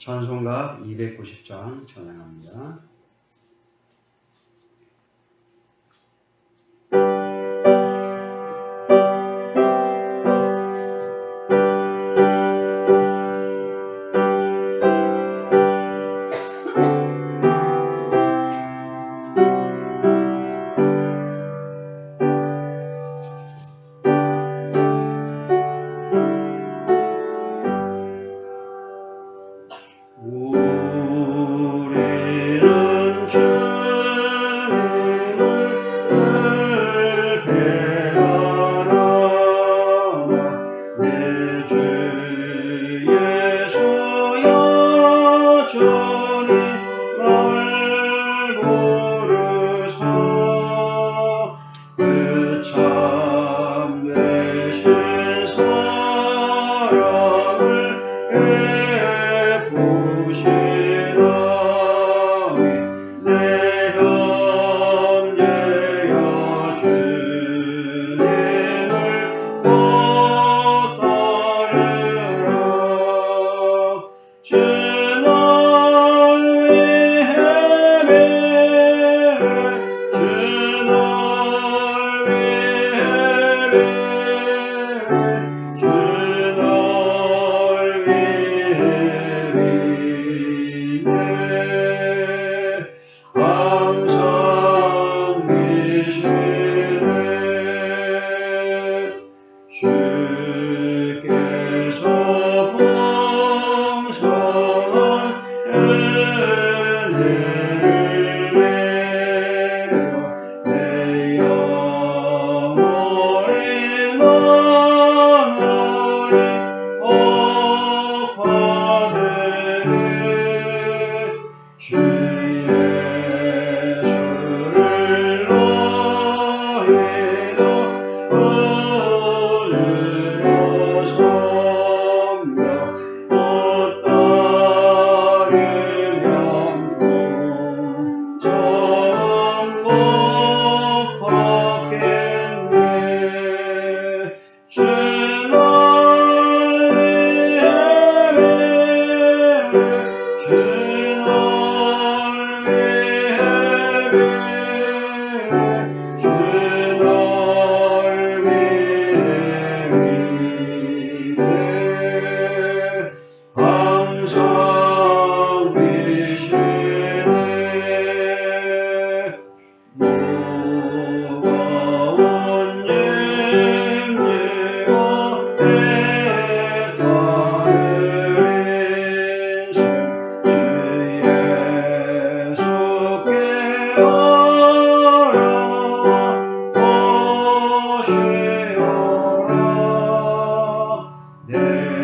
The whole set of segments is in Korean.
찬송가 290장 찬양합니다. 네.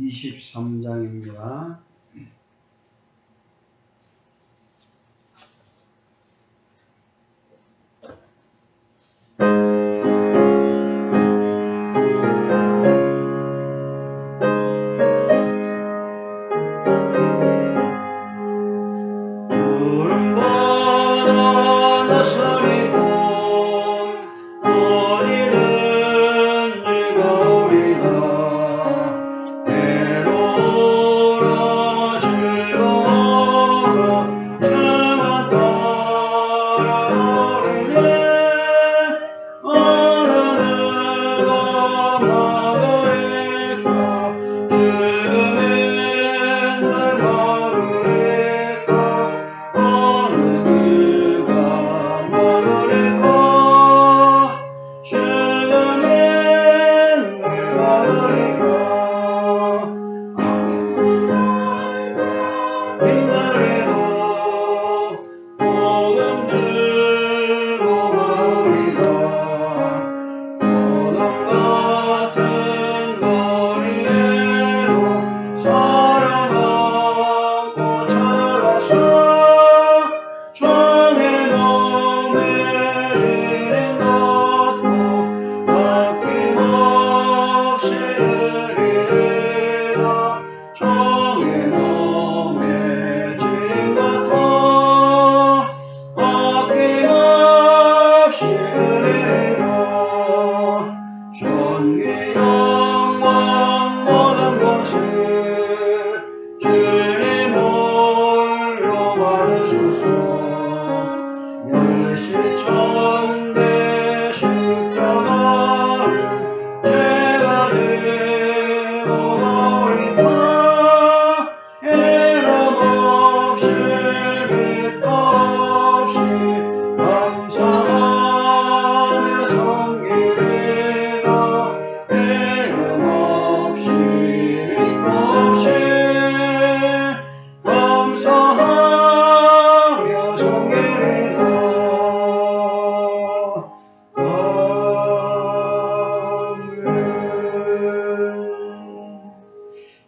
323장입니다.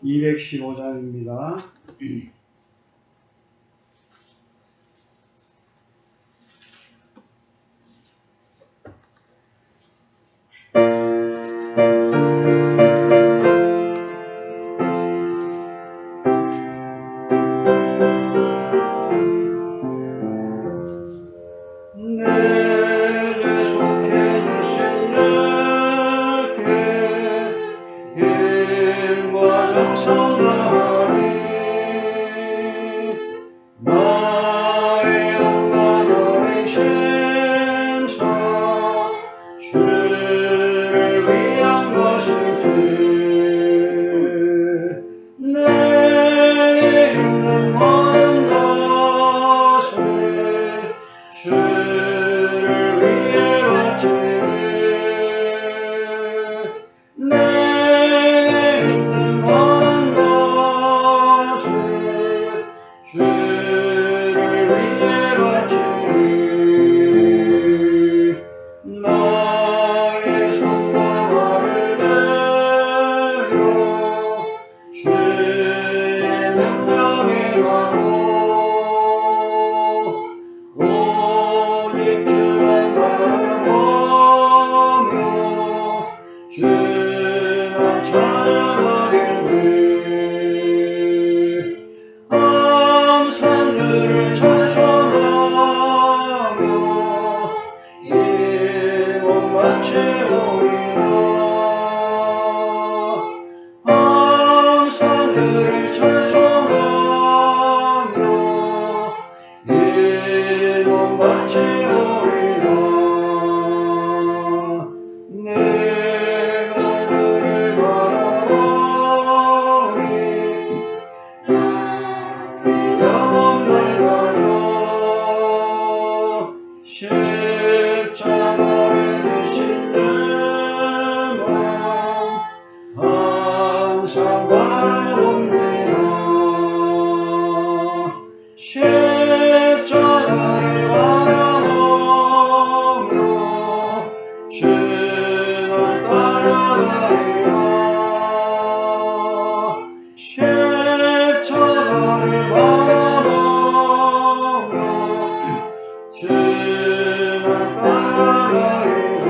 215장입니다. 내게 속해 주신 내게 힘과 영성하리 나의 영광 어린 심사 주를 위한 것이지 내게 있는 모든 것을 주를 위해 바치 내게 있는 모든 것을 주를 위해 바치 나의 손과 발을 내려 주의 명령에 가고 오직 주만 바라보며 주만 찬양하겠네 항상 주를 찬송하며 이 몸만 채우리라 항상 주를 찬송하며 이 몸만 채우리라 내가 그를 바라보니 영원히 가려 십자가를 지신 내맘 항상 바라봅니다 십자가를 바라보며 주만 따라가리라 십자가를 바라보며 주만 따라가리라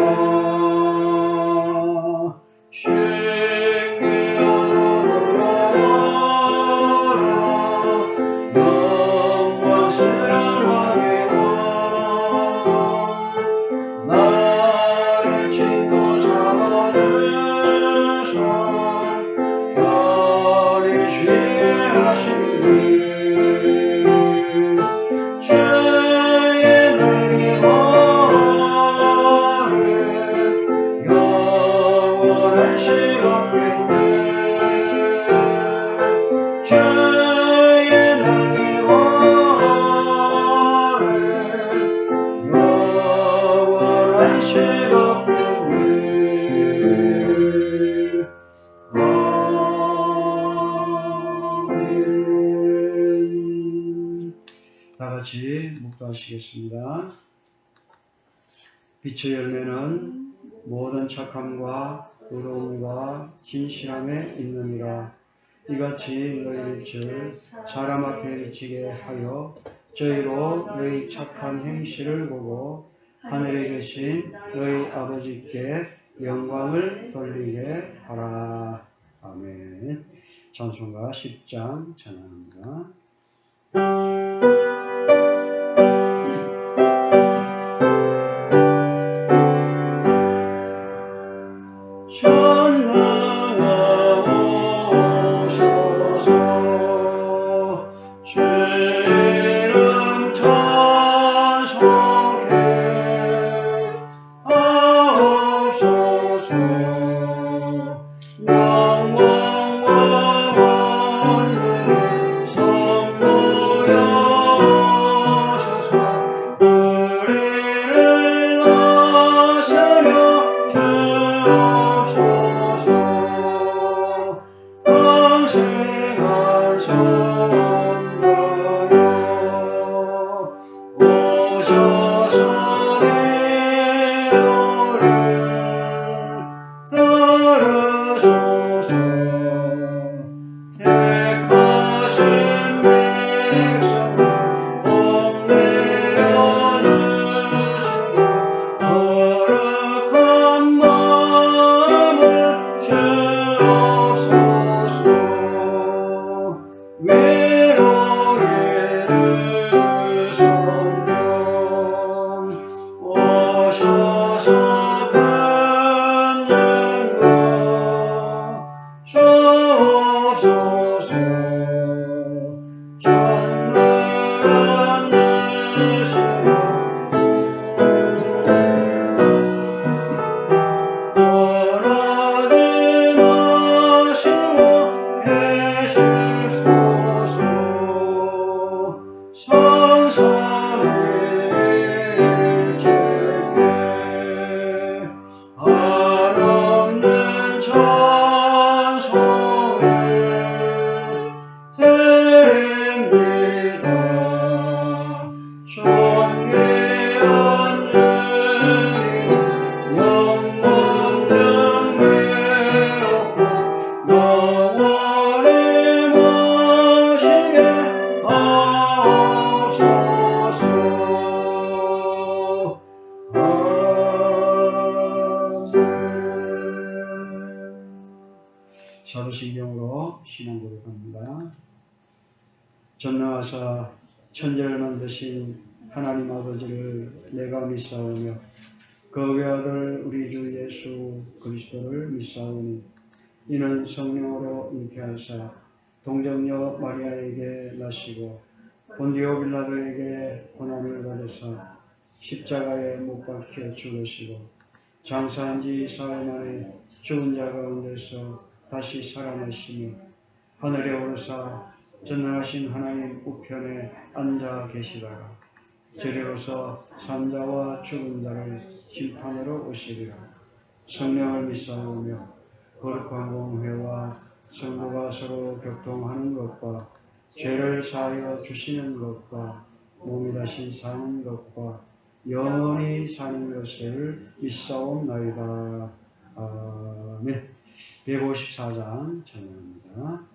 신기하고 놀라워라 영광스러운 왕의 왕 나를 친구 삼아주사 편히 쉬게 하시니 주의 능히 오래 영원한 시간겠네 주의 능히 오래 영원한 시간겠네 아멘. 다 같이 묵도하시겠습니다. 빛의 열매는 모든 착함과 의로움과 진실함에 있느니라. 이같이 너희 빛을 사람 앞에 비치게 하여 저희로 너희 착한 행실을 보고 하늘에 계신 너희 아버지께 영광을 돌리게 하라. 아멘. 찬송가 10장 찬양합니다. 전능하오셔서 주 이름 찬송케 하옵소서 영광과 권능이 선보여셔서 우리를 다스려 주옵소서 평생한 성도여 오셔서 내 노래 들으소서 사도신경으로 신앙 고백합니다. 전능하사 천지를 만드신 하나님 아버지를 내가 믿사오며 그 외아들 우리 주 예수 그리스도를 믿사오니 이는 성령으로 잉태하사 동정녀 마리아에게 나시고 본디오 빌라도에게 고난을 받으사 십자가에 못 박혀 죽으시고 장사한 지 사흘 만에 죽은 자 가운데서 다시 살아나시며 하늘에 오르사 전능하신 하나님 우편에 앉아 계시다가 저리로서 산자와 죽은 자를 심판으로 오시리라. 성령을 믿사오며 거룩한 공회와 성도가 서로 교통하는 것과 죄를 사하여 주시는 것과 몸이 다시 사는 것과 영원히 사는 것을 믿사옵나이다. 아멘. 154장 찬양합니다.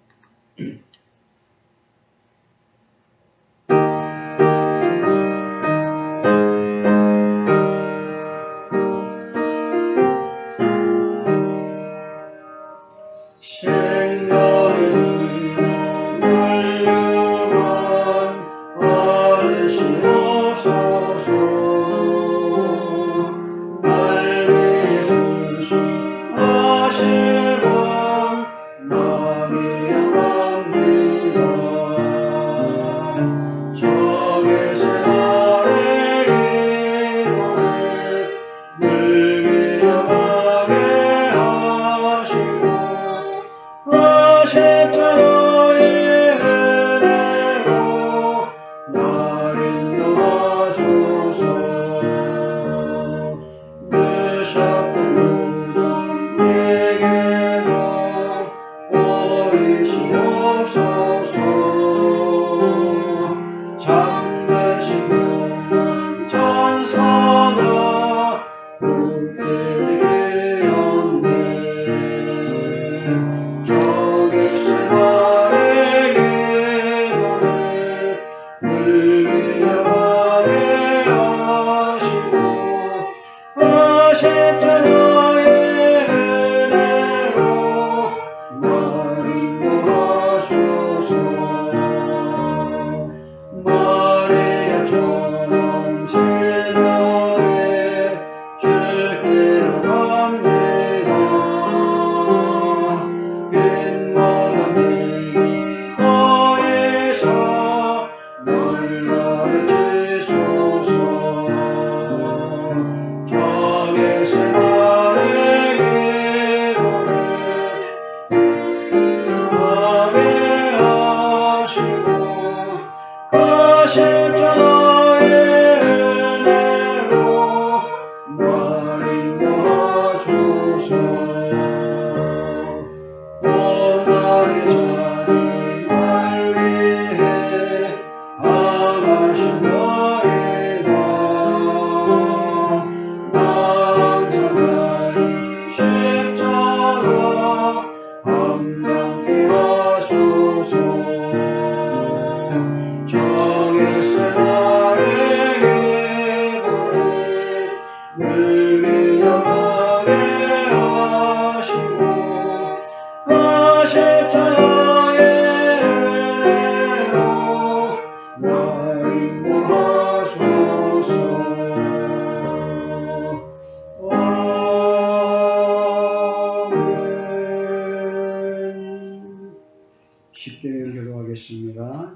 기도하겠습니다.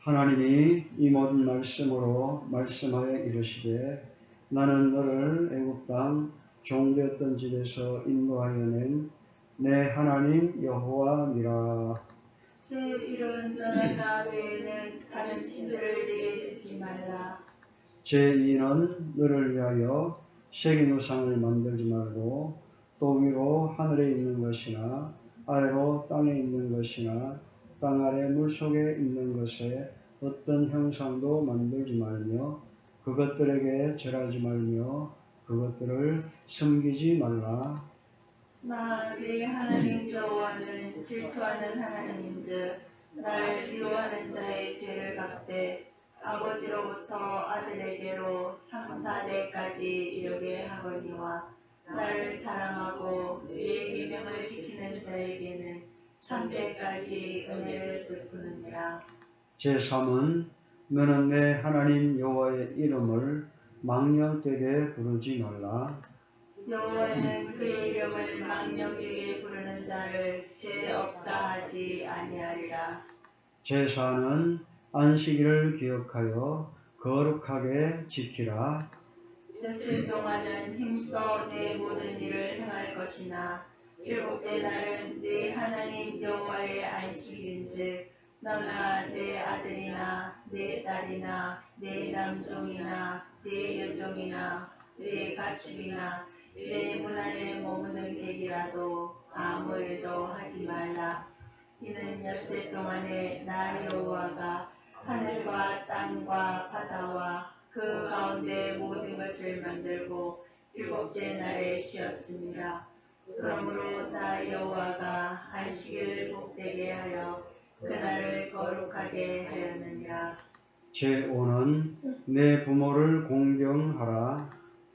하나님이 이 모든 말씀으로 말씀하여 이르시되 나는 너를 애굽 땅 종되었던 집에서 인도하여 낸 내 하나님 여호와니라. 주 이름 너는 나 외에는 다른 신들을 내게 주지 말라. 제2는 너를 위하여 새긴 우상을 만들지 말고 또 위로 하늘에 있는 것이나 아래로 땅에 있는 것이나 땅 아래 물속에 있는 것에 어떤 형상도 만들지 말며 그것들에게 절하지 말며 그것들을 섬기지 말라. 나 네 하나님 여호와는 질투하는 하나님인즉 날 미워하는 자의 죄를 갚되 아버지로부터 아들에게로 3, 4대까지 이르게 하거니와 나를 사랑하고 네 계명을 지키는 자에게는 천대까지 은혜를 베푸느니라. 제3은 너는 내 하나님 여호와의 이름을 망령되게 부르지 말라. 여호와는 그의 이름을 망령되게 부르는 자를 죄 없다 하지 아니하리라. 제4는 안식일을 기억하여 거룩하게 지키라. 며칠 동안은 힘써 내 모든 일을 행할 것이나 일곱째 날은 네 하나님 여호와의 안식일인즉 너나 내 아들이나 내 딸이나 내 남종이나 내 여종이나 내 가축이나 내 문 안에 머무는 객이라도 아무 일도 하지 말라. 이는 엿새 동안에 나 여호와가 하늘과 땅과 바다와 그 가운데 모든 것을 만들고 일곱째 날에 쉬었습니다. 그러므로 나 여호와가 안식일을 복되게 하여 그날을 거룩하게 하였느니라. 제5는 내 부모를 공경하라.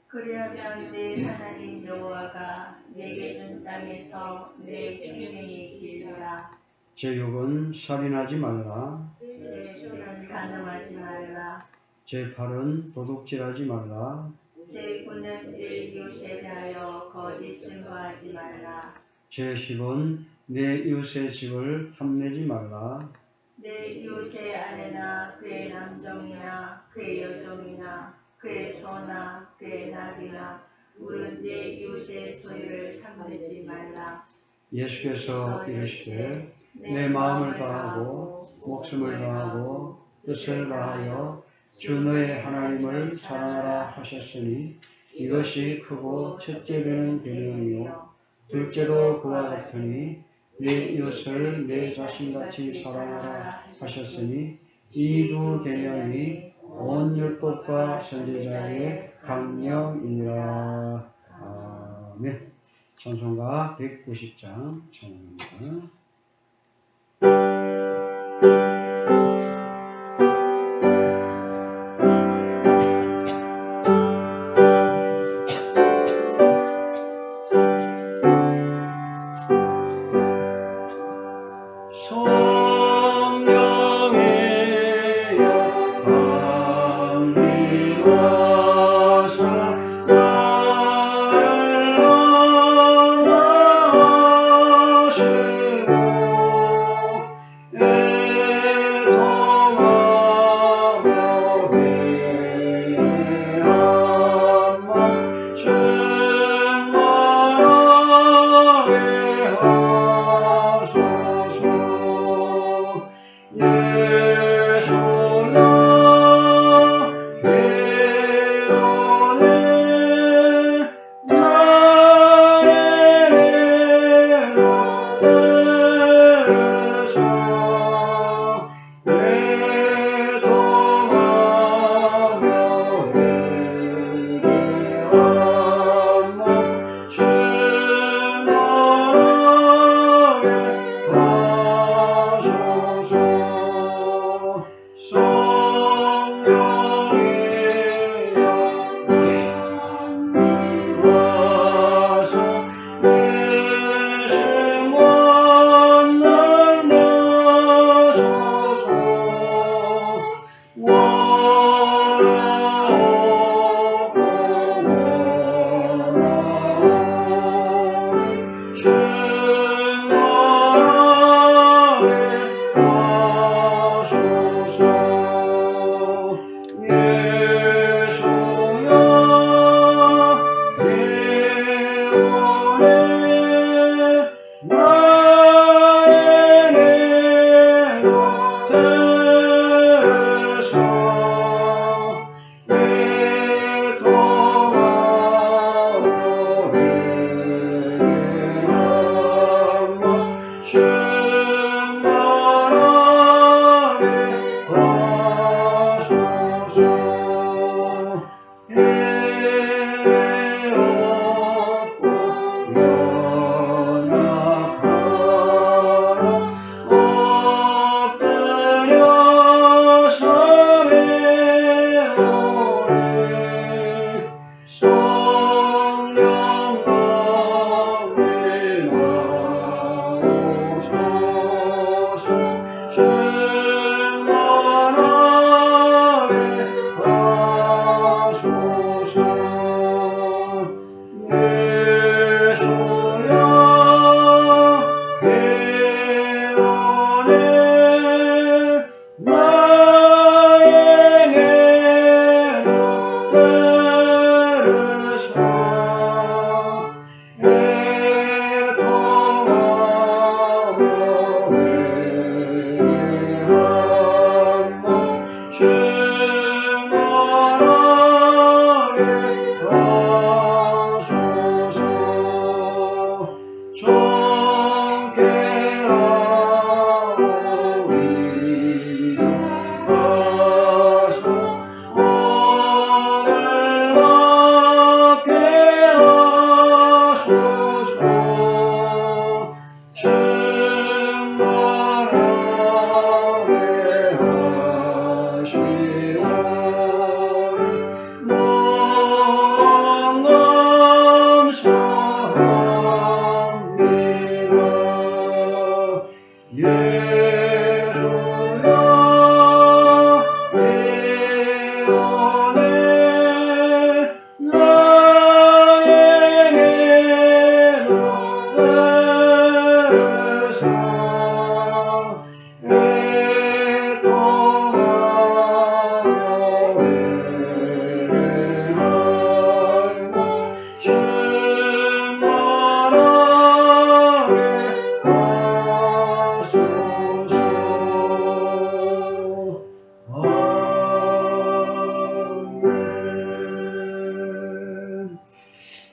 그리하면 내 하나님 여호와가 내게 준 땅에서 내 생명이 길리라. 제6은 살인하지 말라. 내 술은 간음하지 말라. 제8은 도둑질하지 말라. 제9는 내 이웃에 대하여 거짓 증거하지 말라. 제10은 내 이웃의 집을 탐내지 말라. 내 이웃의 아내나 그의 남종이나 그의 여종이나 그의 소나 그의 낙이나 물은 내 이웃의 소유를 탐내지 말라. 예수께서 이르시되 내 마음을 다하고 목숨을 다하고 뜻을 다하여 주 너의 하나님을 사랑하라 하셨으니 이것이 크고 첫째 되는 계명이요 둘째도 그와 같으니 내 이웃을 내 자신같이 사랑하라 하셨으니 이 두 계명이 온 율법과 선지자의 강령이니라. 아멘. 찬송가 190장 찬양합니다. 충만하게 하소서. 아멘.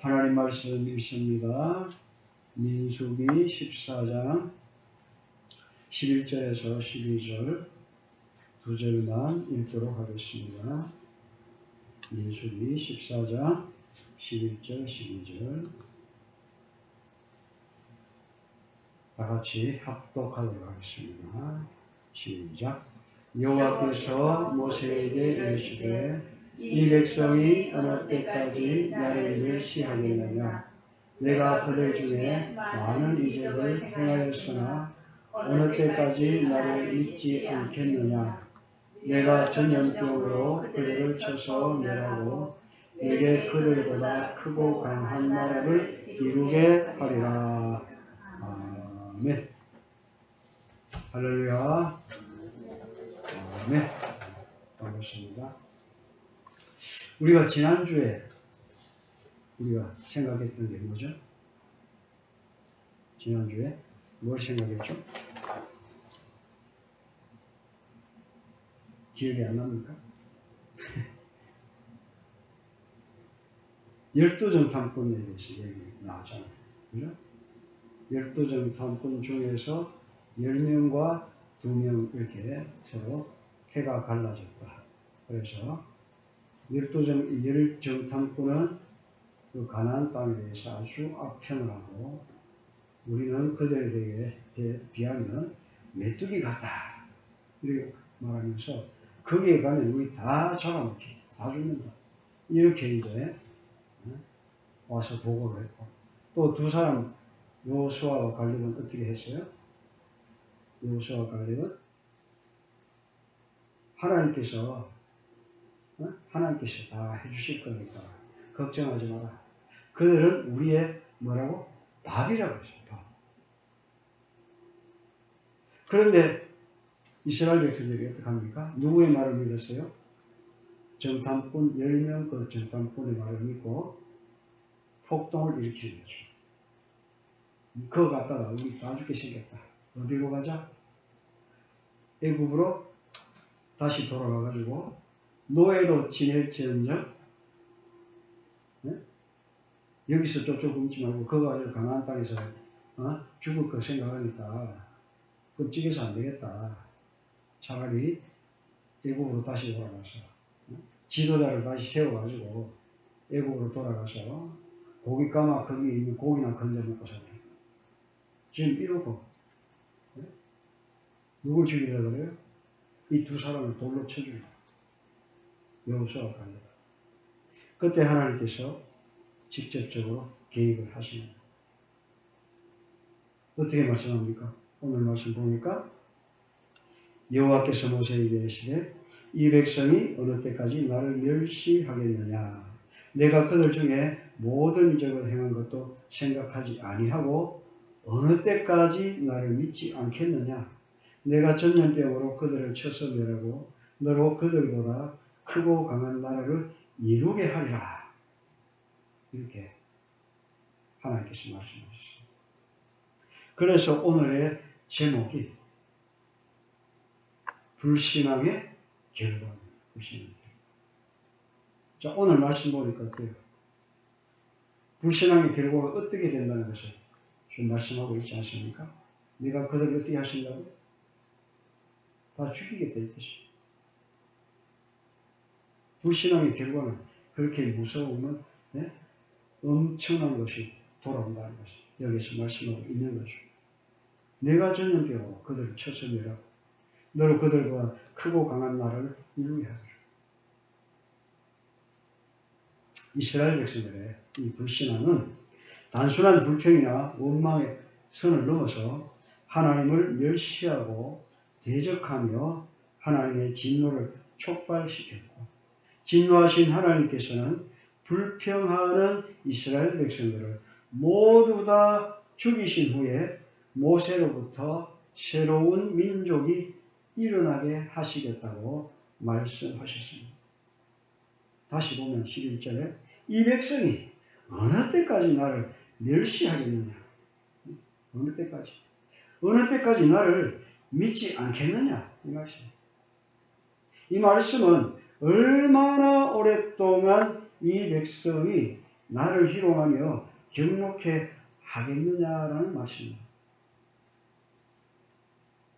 하나님 말씀 읽습니다. 민수기 14장 11절에서 12절 두 절만 읽도록 하겠습니다. 민수기 14장 11절 12절 다 같이 합독하도록 하겠습니다. 시작. 여호와께서 모세에게 이르시되 이 백성이 어느 때까지 나를 멸시하겠느냐. 내가 그들 중에 많은 이적을 행하였으나 어느 때까지 나를 믿지 않겠느냐. 내가 전염병으로 그들을 쳐서 멸하고 내게 그들보다 크고 강한 나라를 이루게 하리라. 아멘. 할렐루야. 아멘. 반갑습니다. 우리가 지난주에 우리가 생각했던 게 뭐죠? 지난주에 뭘 생각했죠? 기억이 안 납니까? 12정탐꾼에 대해서 얘기 나왔잖아요. 그죠? 12정탐꾼 중에서 10명과 2명 이렇게 서로 해가 갈라졌다. 그래서 10정탐꾼은 그 가나안 땅에 대해서 아주 악평을 하고 우리는 그들에 비하면 메뚜기 같다. 이렇게 말하면서 거기에 가면 우리 다 잡아먹히, 다 죽는다. 이렇게 이제 와서 보고를 했고 또 두 사람 여호수아와 갈렙은 어떻게 했어요? 여호수아와 갈렙은 하나님께서 다 해주실 거니까 걱정하지 마라. 그들은 우리의 뭐라고? 밥이라고 했어요. 밥. 그런데 이스라엘 백성들이 어떻게 합니까? 누구의 말을 믿었어요? 정탐꾼 10명 그 정탐꾼의 말을 믿고 폭동을 일으키는 거죠. 그거 갖다가 우리 다 죽게 생겼다. 어디로 가자? 애굽으로 다시 돌아가가지고 노예로 지낼지언정 여기서 쪽쪽 굶지 말고 그거 가지고 가나안 땅에서 죽을 거 생각하니까 끔찍해서 안 되겠다. 차라리 애국으로 다시 돌아가서 지도자를 다시 세워가지고 애국으로 돌아가서 고기 까마 거기 있는 고기나 건져 먹고 살아요. 지금 이러고 누굴 죽이려고 그래요? 이 두 사람을 돌로 쳐주죠. 여호수아가 갈렙. 그때 하나님께서 직접적으로 개입을 하십니다. 어떻게 말씀합니까? 오늘 말씀 보니까 여호와께서 모세에게 이르시되 이 백성이 어느 때까지 나를 멸시하겠느냐. 내가 그들 중에 모든 이적을 행한 것도 생각하지 아니하고 어느 때까지 나를 믿지 않겠느냐. 내가 전염병으로 그들을 쳐서 멸하고 너로 그들보다 크고 강한 나라를 이루게 하리라. 이렇게 하나님께서 말씀하셨습니다. 그래서 오늘의 제목이 불신앙의 결과입니다. 불신앙의 결과. 자, 오늘 말씀 보니까 어때요? 불신앙의 결과가 어떻게 된다는 것을 좀 말씀하고 있지 않습니까? 네가 그들을 어떻게 하신다고? 다 죽이겠다 이 뜻이에요. 불신앙의 결과는 그렇게 무서우면 엄청난 것이 돌아온다는 것을 여기서 말씀하고 있는 거죠. 내가 전염병으로 그들을 쳐서 멸하고 너로 그들보다 크고 강한 나라를 이루게 하리라. 이스라엘 백성들의 이 불신앙은 단순한 불평이나 원망의 선을 넘어서 하나님을 멸시하고 대적하며 하나님의 진노를 촉발시켰고 진노하신 하나님께서는 불평하는 이스라엘 백성들을 모두 다 죽이신 후에 모세로부터 새로운 민족이 일어나게 하시겠다고 말씀하셨습니다. 다시 보면 11절에 이 백성이 어느 때까지 나를 멸시하겠느냐? 어느 때까지? 어느 때까지 나를 믿지 않겠느냐? 이 말씀. 이 말씀은 얼마나 오랫동안 이 백성이 나를 희롱하며 경록해 하겠느냐라는 말씀입니다.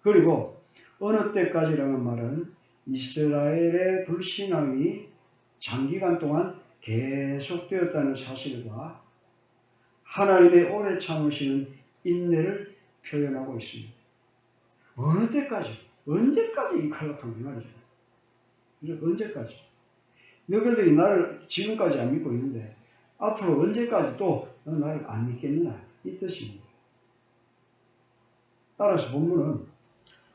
그리고 어느 때까지라는 말은 이스라엘의 불신앙이 장기간 동안 계속되었다는 사실과 하나님의 오래 참으시는 인내를 표현하고 있습니다. 어느 때까지? 언제까지 이 칼락한 말이죠. 언제까지? 너희들이 나를 지금까지 안 믿고 있는데 앞으로 언제까지 또 나를 안 믿겠느냐 이 뜻입니다. 따라서 본문은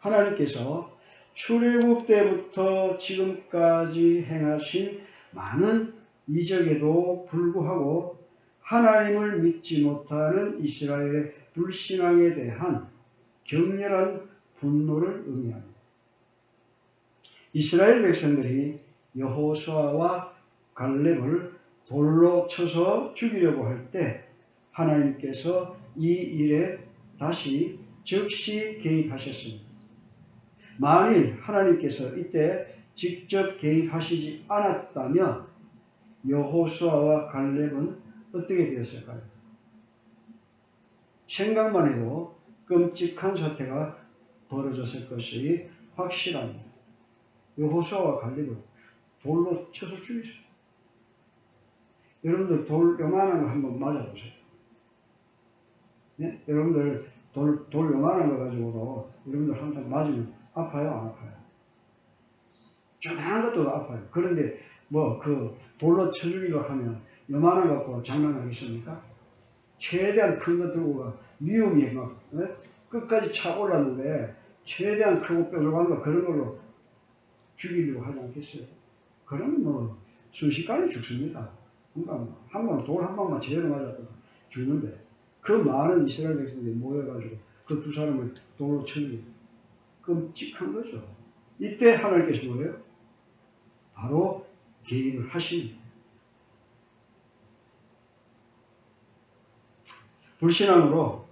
하나님께서 출애굽 때부터 지금까지 행하신 많은 이적에도 불구하고 하나님을 믿지 못하는 이스라엘의 불신앙에 대한 격렬한 분노를 의미합니다. 이스라엘 백성들이 여호수아와 갈렙을 돌로 쳐서 죽이려고 할 때 하나님께서 이 일에 다시 즉시 개입하셨습니다. 만일 하나님께서 이때 직접 개입하시지 않았다면 여호수아와 갈렙은 어떻게 되었을까요? 생각만 해도 끔찍한 사태가 벌어졌을 것이 확실합니다. 여호수아와 갈렙을 돌로 쳐서 죽이셨어요. 여러분들 돌 요만한 거 한번 맞아보세요. 네? 여러분들 돌 요만한 거 가지고도 여러분들 한번 맞으면 아파요? 안 아파요? 조그마한 것도 아파요. 그런데 뭐 그 돌로 쳐 죽이려고 하면 요만한 거 갖고 장난하겠습니까? 최대한 큰 거 들고 가 미움이 막 끝까지 차 올랐는데 최대한 크고 뾰족한 거 그런 걸로 죽이려고 하지 않겠어요? 그러면 뭐 순식간에 죽습니다. 그러니까 한 번 돌 한 방만 제대로 맞아도 죽는데 그 많은 이스라엘 백성들이 모여가지고 그 두 사람을 돌로 쳐죽이고 끔찍한 거죠. 이때 하나님께서 뭐예요? 바로 개입을 하십니다. 불신앙으로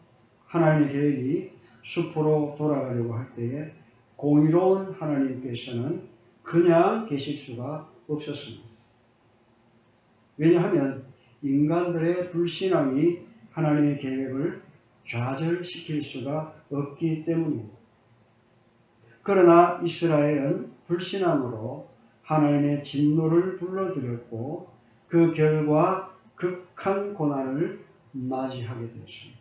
하나님의 계획이 숲으로 돌아가려고 할 때에 공의로운 하나님께서는 그냥 계실 수가 없었습니다. 왜냐하면 인간들의 불신앙이 하나님의 계획을 좌절시킬 수가 없기 때문입니다. 그러나 이스라엘은 불신앙으로 하나님의 진노를 불러들였고 그 결과 극한 고난을 맞이하게 되었습니다.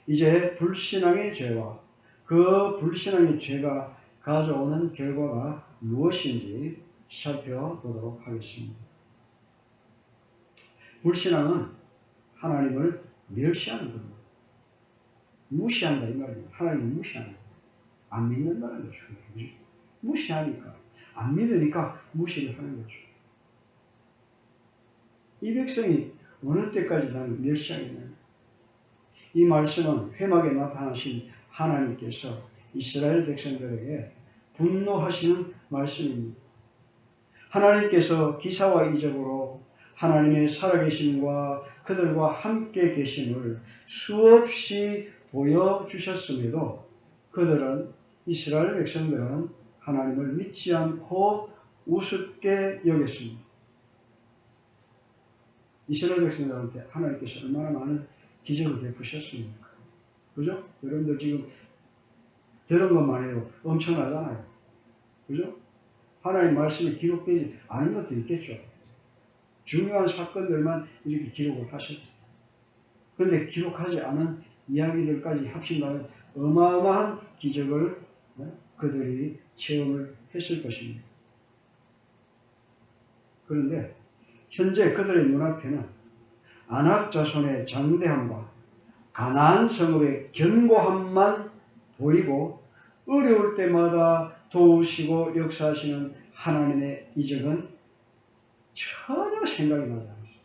이제 불신앙의 죄와 그 불신앙의 죄가 가져오는 결과가 무엇인지 살펴보도록 하겠습니다. 불신앙은 하나님을 멸시하는 겁니다. 무시한다 이 말입니다. 하나님을 무시하는 거예요. 안 믿는다는 거죠. 무시하니까 안 믿으니까 무시를 하는 거죠. 이 백성이 어느 때까지 나를 멸시하겠느냐. 이 말씀은 회막에 나타나신 하나님께서 이스라엘 백성들에게 분노하시는 말씀입니다. 하나님께서 기사와 이적으로 하나님의 살아계심과 그들과 함께 계심을 수없이 보여주셨음에도 그들은 이스라엘 백성들은 하나님을 믿지 않고 우습게 여겼습니다. 이스라엘 백성들한테 하나님께서 얼마나 많은 기적을 베푸셨습니까? 그죠? 여러분들 지금 들은 것만 해도 엄청나잖아요. 그죠? 하나님 말씀이 기록되지 않은 것도 있겠죠. 중요한 사건들만 이렇게 기록을 하셨죠. 그런데 기록하지 않은 이야기들까지 합친다면 어마어마한 기적을 그들이 체험을 했을 것입니다. 그런데 현재 그들의 눈앞에는 아낙 자손의 장대함과 가나안 성읍의 견고함만 보이고 어려울 때마다 도우시고 역사하시는 하나님의 이적은 전혀 생각이 나지 않습니다.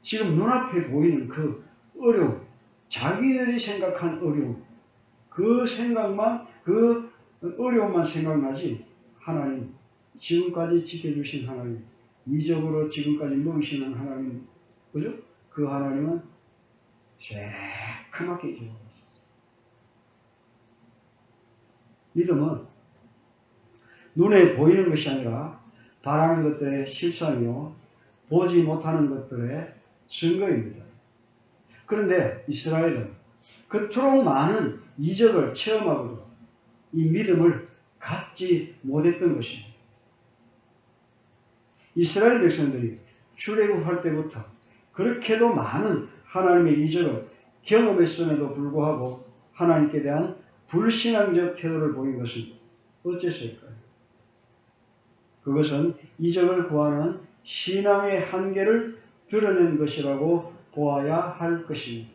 지금 눈앞에 보이는 그 어려움, 자기들이 생각한 어려움, 그 생각만, 그 어려움만 생각나지 하나님, 지금까지 지켜주신 하나님, 이적으로 지금까지 먹이시는 하나님, 그죠? 그 하나님은 새카맣게 잊어버렸어요. 믿음은 눈에 보이는 것이 아니라 바라는 것들의 실상이요 보지 못하는 것들의 증거입니다. 그런데 이스라엘은 그토록 많은 이적을 체험하고도 이 믿음을 갖지 못했던 것입니다. 이스라엘 백성들이 출애굽할 때부터 그렇게도 많은 하나님의 이적을 경험했음에도 불구하고 하나님께 대한 불신앙적 태도를 보인 것은 어째서일까요? 그것은 이적을 구하는 신앙의 한계를 드러낸 것이라고 보아야 할 것입니다.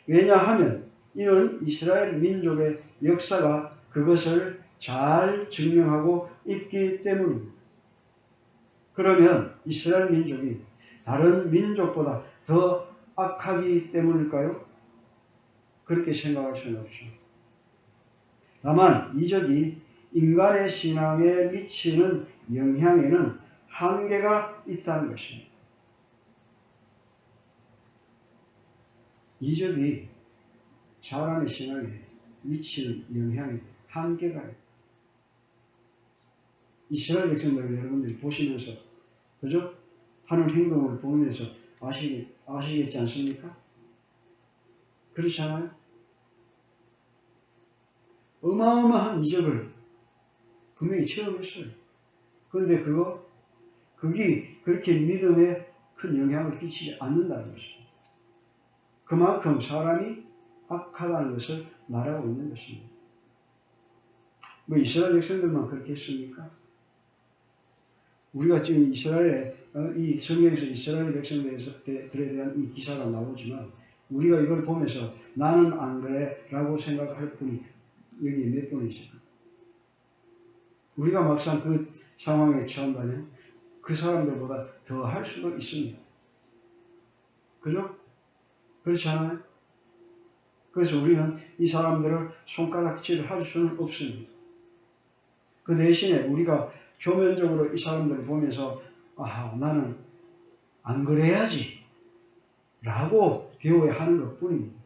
왜냐하면 이는 이스라엘 민족의 역사가 그것을 잘 증명하고 있기 때문입니다. 그러면 이스라엘 민족이 다른 민족보다 더 악하기 때문일까요? 그렇게 생각할 수는 없죠. 다만 이적이 인간의 신앙에 미치는 영향에는 한계가 있다는 것입니다. 이적이 사람의 신앙에 미치는 영향에 한계가 있다. 이스라엘 백성들을 여러분들이 보시면서 그죠? 하는 행동을 보면서 아시겠지 않습니까? 그렇잖아요. 어마어마한 이적을 분명히 체험했어요. 그런데 그게 그렇게 믿음에 큰 영향을 끼치지 않는다는 것입니다. 그만큼 사람이 악하다는 것을 말하고 있는 것입니다. 뭐 이스라엘 백성들만 그렇게 했습니까? 우리가 지금 이스라엘의 이 성경에서 이스라엘 백성들에 대한 이 기사가 나오지만 우리가 이걸 보면서 나는 안 그래 라고 생각할 분이 여기 몇 분 있을까? 우리가 막상 그 상황에 처한다면 그 사람들보다 더 할 수도 있습니다. 그죠? 그렇지 않아요? 그래서 우리는 이 사람들을 손가락질 할 수는 없습니다. 그 대신에 우리가 표면적으로 이 사람들을 보면서 나는 안 그래야지 라고 배워야 하는 것 뿐입니다.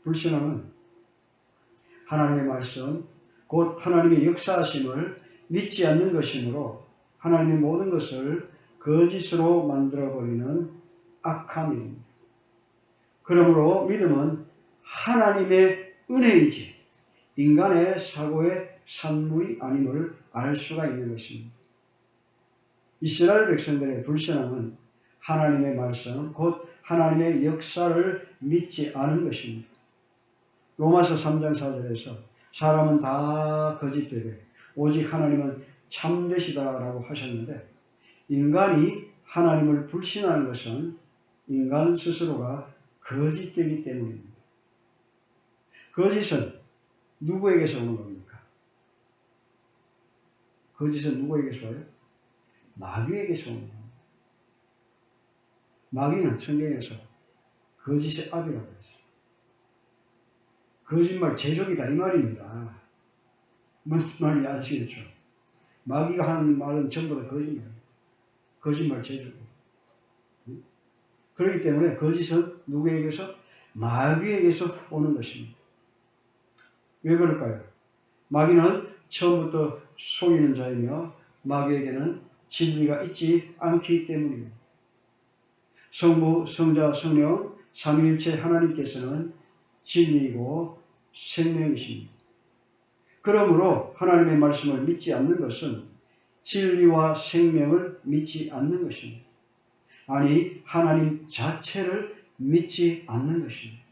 불신앙은 하나님의 말씀, 곧 하나님의 역사하심을 믿지 않는 것이므로 하나님의 모든 것을 거짓으로 만들어버리는 악한 일입니다. 그러므로 믿음은 하나님의 은혜이지 인간의 사고의 산물이 아님을 알 수가 있는 것입니다. 이스라엘 백성들의 불신앙은 하나님의 말씀, 곧 하나님의 역사를 믿지 않은 것입니다. 로마서 3장 4절에서 사람은 다 거짓되되 오직 하나님은 참되시다라고 하셨는데 인간이 하나님을 불신하는 것은 인간 스스로가 거짓되기 때문입니다. 거짓은 누구에게서 오는 겁니까? 거짓은 누구에게서 와요? 마귀에게서 오는 겁니다. 마귀는 성경에서 거짓의 아비라고 했어요. 거짓말 제조기다 이 말입니다. 무슨 말인지 아시겠죠? 마귀가 하는 말은 전부 다 거짓말이에요. 거짓말 제조기. 그렇기 때문에 거짓은 누구에게서? 마귀에게서 오는 것입니다. 왜 그럴까요? 마귀는 처음부터 속이는 자이며 마귀에게는 진리가 있지 않기 때문입니다. 성부, 성자, 성령, 삼위일체 하나님께서는 진리이고 생명이십니다. 그러므로 하나님의 말씀을 믿지 않는 것은 진리와 생명을 믿지 않는 것입니다. 아니, 하나님 자체를 믿지 않는 것입니다.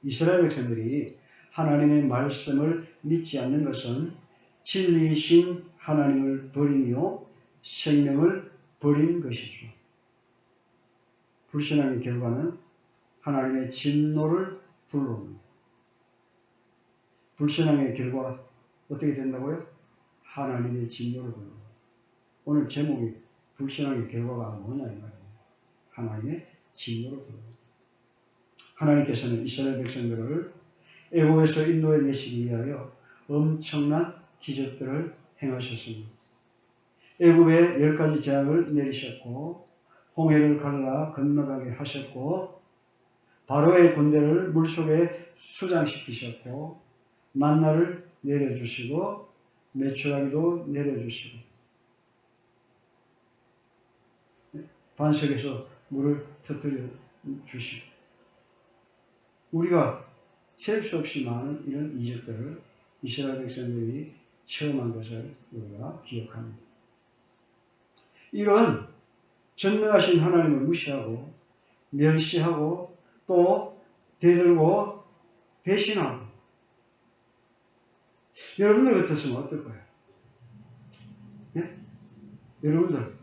이스라엘 백성들이 하나님의 말씀을 믿지 않는 것은 진리이신 하나님을 버리며 생명을 버린 것이죠. 불신앙의 결과는 하나님의 진노를 불러옵니다. 불신앙의 결과 어떻게 된다고요? 하나님의 진노를 불러옵니다. 오늘 제목이 불신앙의 결과가 뭐냐 이 말이에요. 하나님의 진노를 불러옵니다. 하나님께서는 이스라엘 백성들을 애굽에서 인도해 내시기 위하여 엄청난 기적들을 행하셨습니다. 애굽에 10가지 재앙을 내리셨고 홍해를 갈라 건너가게 하셨고 바로의 군대를 물속에 수장시키셨고 만나를 내려주시고 메추라기도 내려주시고 반석에서 물을 터뜨려 주시고 우리가 셀 수 없이 많은 이런 이적들을 이스라엘 백성들이 체험한 것을 우리가 기억합니다. 이런 전능하신 하나님을 무시하고 멸시하고 또 대들고 배신하고 여러분들 같았으면 어떨까요? 네? 여러분들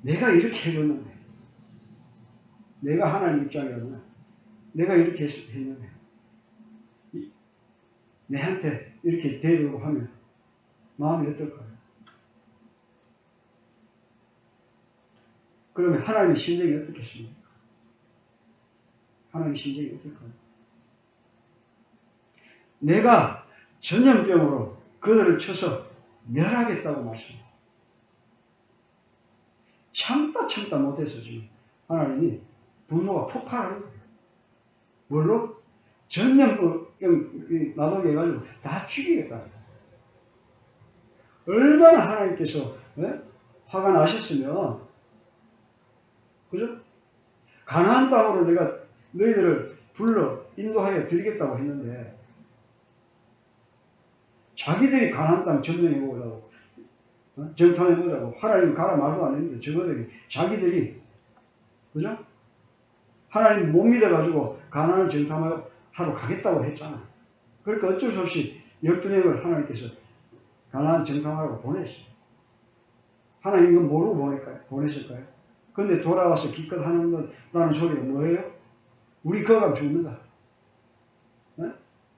내가 이렇게 해줬는데 내가 하나님 입장이라면 내가 이렇게 했는데 내한테 이렇게 대들고 하면 마음이 어떨까요? 그러면 하나님의 심정이 어떻겠습니까? 하나님의 심정이 어떨까요? 내가 전염병으로 그들을 쳐서 멸하겠다고 말씀합니다. 참다 못해서 지금 하나님이 분노가 폭발하는 거예요. 뭘로? 전염병 나도게 해가지고 다 죽이겠다. 얼마나 하나님께서 화가 나셨으면 그죠? 가나안 땅으로 내가 너희들을 불러 인도하여 드리겠다고 했는데 자기들이 가나안 땅 점령해보자고 정탐해보자고 하나님 가라 말도 안 했는데 저거들이 자기들이 그죠? 하나님 못 믿어가지고 가나안을 정탐하러 가겠다고 했잖아. 그러니까 어쩔 수 없이 12명을 하나님께서 가나안 정탐하라고 보냈어요. 하나님 이건 모르고 보냈을까요? 그런데 돌아와서 기껏 한다는 소리가 뭐예요? 우리 거가 죽는다.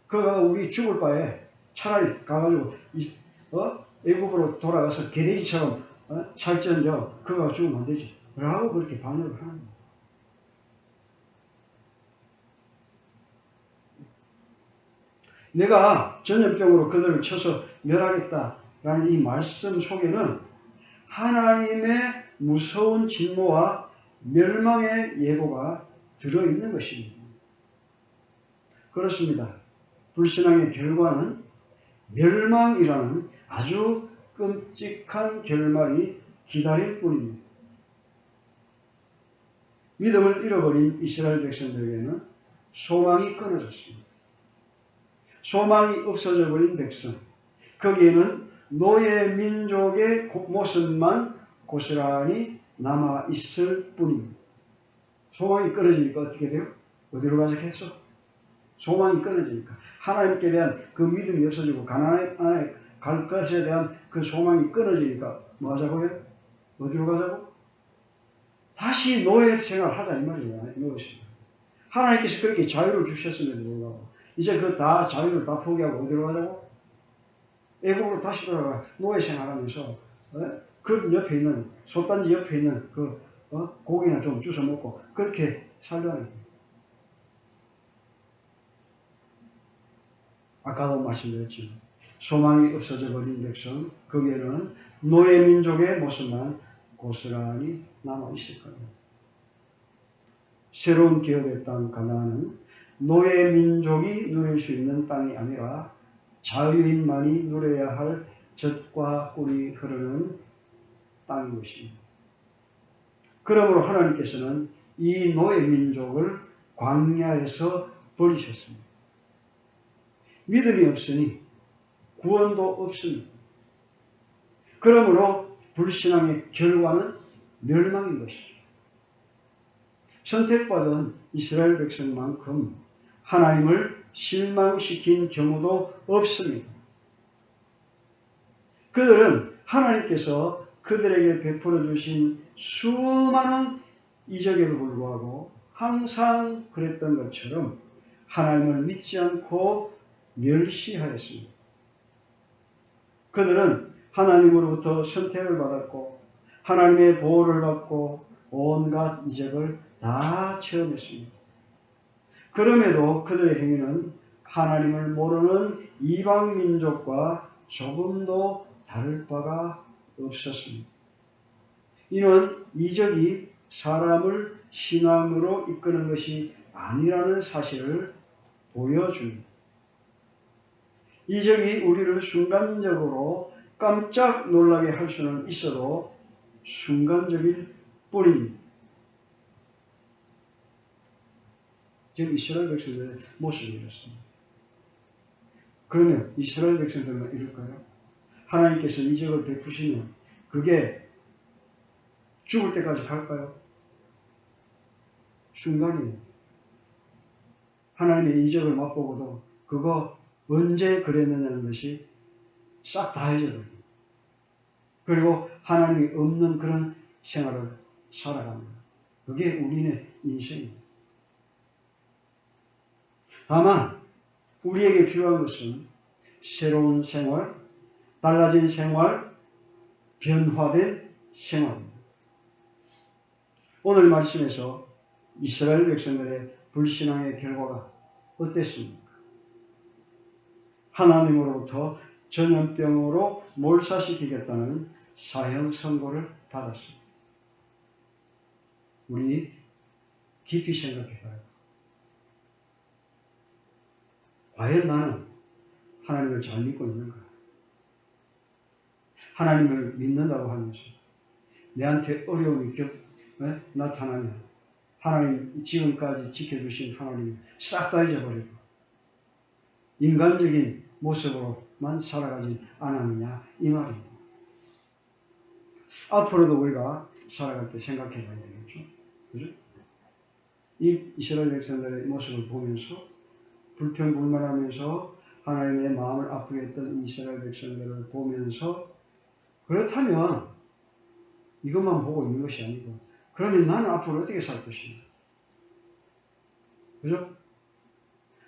거가 우리 죽을 바에 차라리 가가지고 애굽으로 돌아가서 게데지처럼 살지언정 거가 죽으면 안 되지. 라고 그렇게 반역을 하는 거예요. 내가 전염병으로 그들을 쳐서 멸하겠다라는 이 말씀 속에는 하나님의 무서운 진노와 멸망의 예고가 들어있는 것입니다. 그렇습니다. 불신앙의 결과는 멸망이라는 아주 끔찍한 결말이 기다릴 뿐입니다. 믿음을 잃어버린 이스라엘 백성들에게는 소망이 끊어졌습니다. 소망이 없어져 버린 백성, 거기에는 노예 민족의 모습만 고스란히 남아있을 뿐입니다. 소망이 끊어지니까 어떻게 돼요? 어디로 가겠어? 소망이 끊어지니까 하나님께 대한 그 믿음이 없어지고 가나안에 갈 것에 대한 그 소망이 끊어지니까 뭐 하자고요? 어디로 가자고? 다시 노예 생활 하자 이 말이에요. 하나님께서 그렇게 자유를 주셨음에도 불구하고 이제 그 다 자유를 다 포기하고 어디로 가자고? 애국으로 다시 돌아가 노예 생활하면서 그 옆에 있는 솥단지 옆에 있는 그 고기나 좀 주워 먹고 그렇게 살자는 거예요. 아까도 말씀드렸지만 소망이 없어져 버린 백성, 거기에는 노예 민족의 모습만 고스란히 남아 있을 겁니다. 새로운 기업의 땅 가나안은 노예 민족이 누릴 수 있는 땅이 아니라 자유인만이 누려야 할 젖과 꿀이 흐르는 땅인 것입니다. 그러므로 하나님께서는 이 노예 민족을 광야에서 버리셨습니다. 믿음이 없으니 구원도 없습니다. 그러므로 불신앙의 결과는 멸망인 것이죠. 선택받은 이스라엘 백성만큼 하나님을 실망시킨 경우도 없습니다. 그들은 하나님께서 그들에게 베풀어 주신 수많은 이적에도 불구하고 항상 그랬던 것처럼 하나님을 믿지 않고 멸시하였습니다. 그들은 하나님으로부터 선택을 받았고 하나님의 보호를 받고 온갖 이적을 다 체험했습니다. 그럼에도 그들의 행위는 하나님을 모르는 이방 민족과 조금도 다를 바가 없었습니다. 이는 이적이 사람을 신앙으로 이끄는 것이 아니라는 사실을 보여줍니다. 이적이 우리를 순간적으로 깜짝 놀라게 할 수는 있어도 순간적일 뿐입니다. 지금 이스라엘 백성들의 모습이 이렇습니다. 그러면 이스라엘 백성들만 이럴까요? 하나님께서 이적을 베푸시면 그게 죽을 때까지 갈까요? 순간이에요. 하나님의 이적을 맛보고도 그거 언제 그랬느냐는 것이 싹 다 잊어버립니다. 그리고 하나님이 없는 그런 생활을 살아갑니다. 그게 우리의 인생입니다. 다만 우리에게 필요한 것은 새로운 생활, 달라진 생활, 변화된 생활입니다. 오늘 말씀에서 이스라엘 백성들의 불신앙의 결과가 어땠습니까? 하나님으로부터 전염병으로 몰살시키겠다는 사형 선고를 받았습니다. 우리 깊이 생각해봐요. 과연 나는 하나님을 잘 믿고 있는가? 하나님을 믿는다고 하면서 내한테 어려움이 나타나면 하나님 지금까지 지켜주신 하나님을 싹 다 잊어버리고 인간적인 모습으로만 살아가지 않았느냐 이 말입니다. 앞으로도 우리가 살아갈 때 생각해 봐야 되겠죠. 그죠? 이 이스라엘 백성들의 모습을 보면서 불평불만하면서 하나님의 마음을 아프게 했던 이스라엘 백성들을 보면서 그렇다면 이것만 보고 있는 것이 아니고 그러면 나는 앞으로 어떻게 살 것인가? 그죠?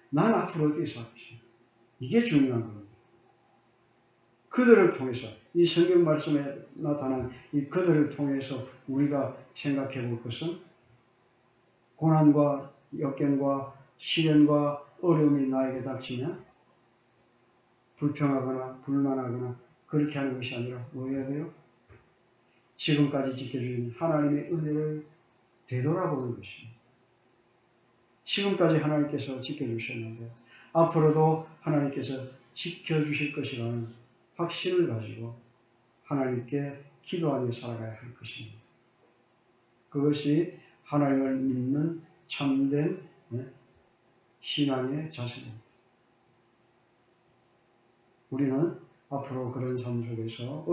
나는 앞으로 어떻게 살 것인가? 이게 중요한 겁니다. 그들을 통해서 이 성경 말씀에 나타난 이 그들을 통해서 우리가 생각해 볼 것은 고난과 역경과 시련과 어려움이 나에게 닥치면 불평하거나 불만하거나 그렇게 하는 것이 아니라 뭐 해야 돼요? 지금까지 지켜주신 하나님의 은혜를 되돌아보는 것입니다. 지금까지 하나님께서 지켜주셨는데 앞으로도 하나님께서 지켜주실 것이라는 확신을 가지고 하나님께 기도하며 살아가야 할 것입니다. 그것이 하나님을 믿는 참된 신앙의 자세입니다. 우리는 앞으로 그런 삶 속에서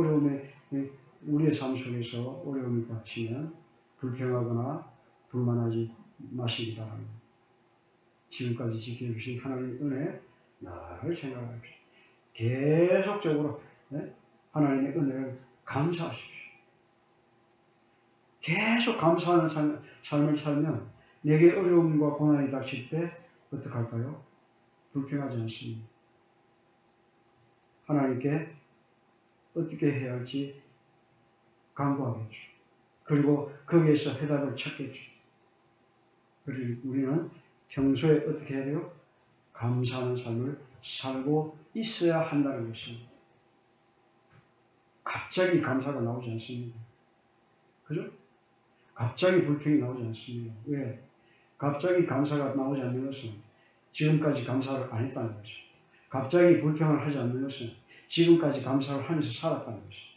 우리의 삶 속에서 어려움이 닥치면 불평하거나 불만하지 마시기 바랍니다. 지금까지 지켜주신 하나님의 은혜 늘 생각하십시오. 계속적으로 하나님의 은혜를 감사하십시오. 계속 감사하는 삶을 살면 내게 어려움과 고난이 닥칠 때 어떡할까요? 불평하지 않습니다. 하나님께 어떻게 해야 할지 간구하겠죠. 그리고 거기에서 해답을 찾겠죠. 그리고 우리는 평소에 어떻게 해야 돼요? 감사하는 삶을 살고 있어야 한다는 것입니다. 갑자기 감사가 나오지 않습니다. 그죠? 갑자기 불평이 나오지 않습니다. 왜? 갑자기 감사가 나오지 않는 것은 지금까지 감사를 안 했다는 거죠. 갑자기 불평을 하지 않는 것은 지금까지 감사를 하면서 살았다는 것이죠.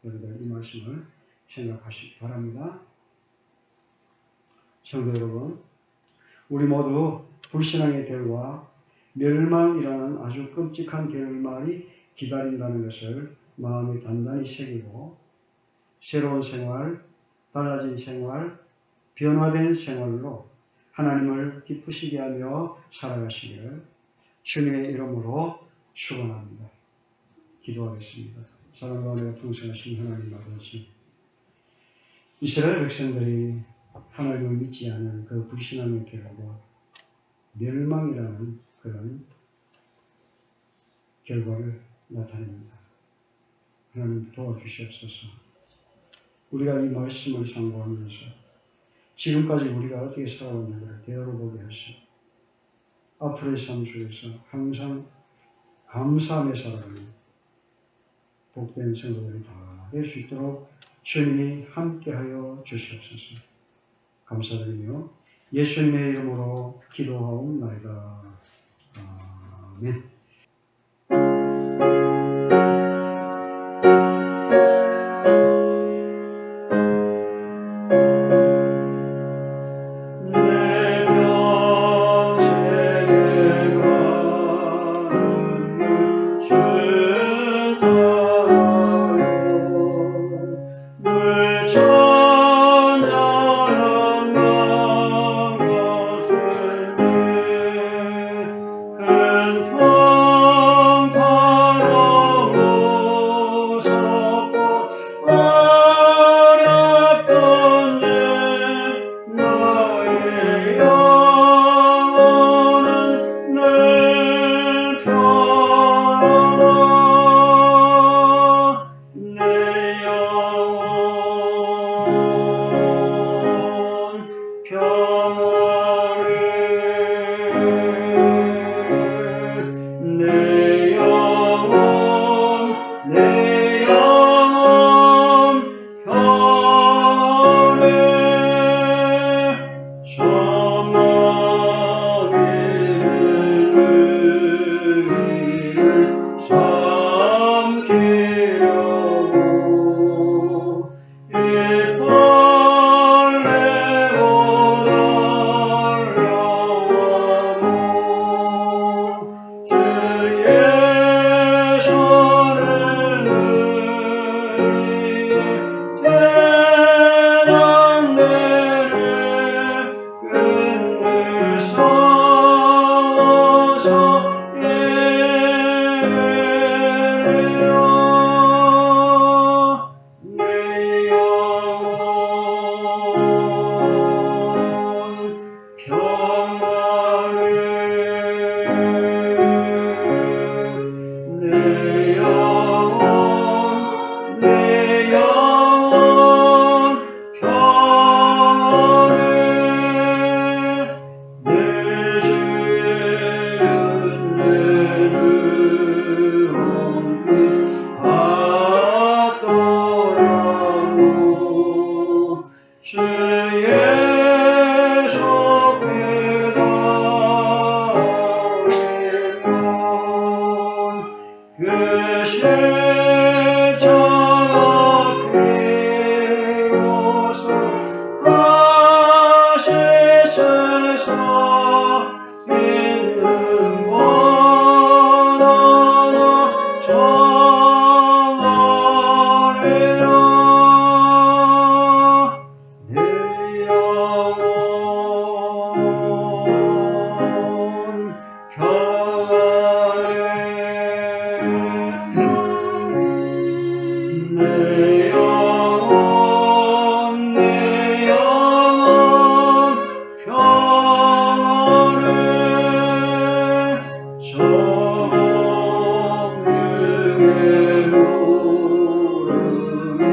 여러분들 이 말씀을 생각하시기 바랍니다. 성도 여러분, 우리 모두 불신앙의 결과 멸망이라는 아주 끔찍한 결말이 기다린다는 것을 마음에 단단히 새기고 새로운 생활, 달라진 생활, 변화된 생활로 하나님을 기쁘시게 하며 살아가시기를 주님의 이름으로 축원합니다. 기도하겠습니다. 사랑과 은혜가 풍성하신 하나님 아버지, 이스라엘 백성들이 하나님을 믿지 않은 그 불신앙의 결과 멸망이라는 그런 결과를 나타냅니다. 하나님 도와주시옵소서. 우리가 이 말씀을 상고하면서 지금까지 우리가 어떻게 살아왔는가를 되돌아보게 하시고 앞으로의 삶 속에서 항상 감사하며 살아가는 복된 성도들이 다 될 수 있도록 주님이 함께하여 주시옵소서. 감사드리며 예수님의 이름으로 기도하옵나이다. 아멘. 내 평생에 가는 주 따라요 늘 찬양한 것은 큰 평탄하고 무섭고 어렵던 나의 영혼은 늘 평안하 내 영혼 평안해 내 영혼 내 영혼 평안해 천만 이르는 삼키려고 이빨 내고 달려와도 주의 손에 대난 데를 끝내서서 예배하여 내 영혼 평안해 내 영혼 내 영혼 평안해 내 주의 은혜를 험히 받더라도 주의 속에 닿으면 그 십자가 피로써 다시 세상 있는 것 하나 정하리라 내 영혼 평안해 내 영혼 내 영혼 평안해 성령의 구름이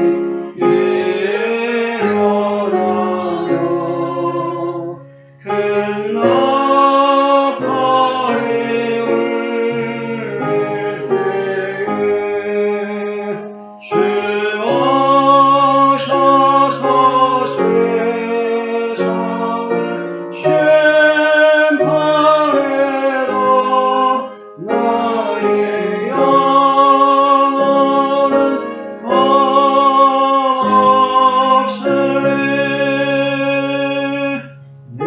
일어나며 큰 나팔이 울릴 때에 주 오셔서 세상을 심판해도 나의 영혼은 없으리 내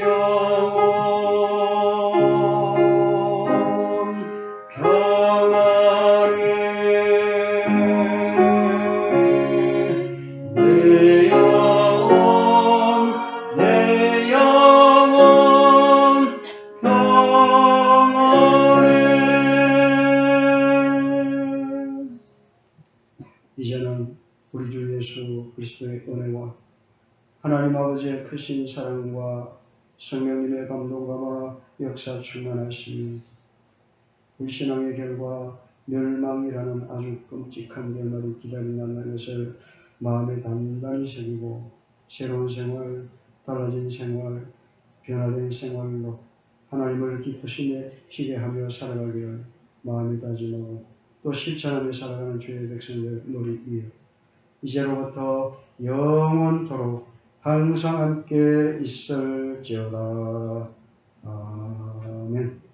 영혼 평안해 내 영혼 내 영혼 평안해 이제는 우리 주 예수 그리스도의 은혜와 하나님 아버지의 크신 사랑과 성령님의 감동과 역사 충만하심이 우리 신앙의 결과 멸망이라는 아주 끔찍한 결말을 기다린다는 것을 마음에 단단히 새기고 새로운 생활, 달라진 생활, 변화된 생활로 하나님을 기쁘시게 하며 살아가기를 마음이 다짐하고 또 실천하며 살아가는 주의 백성들 머리 위에 이제로부터 영원토록 항상 함께 있을지어다. 아멘.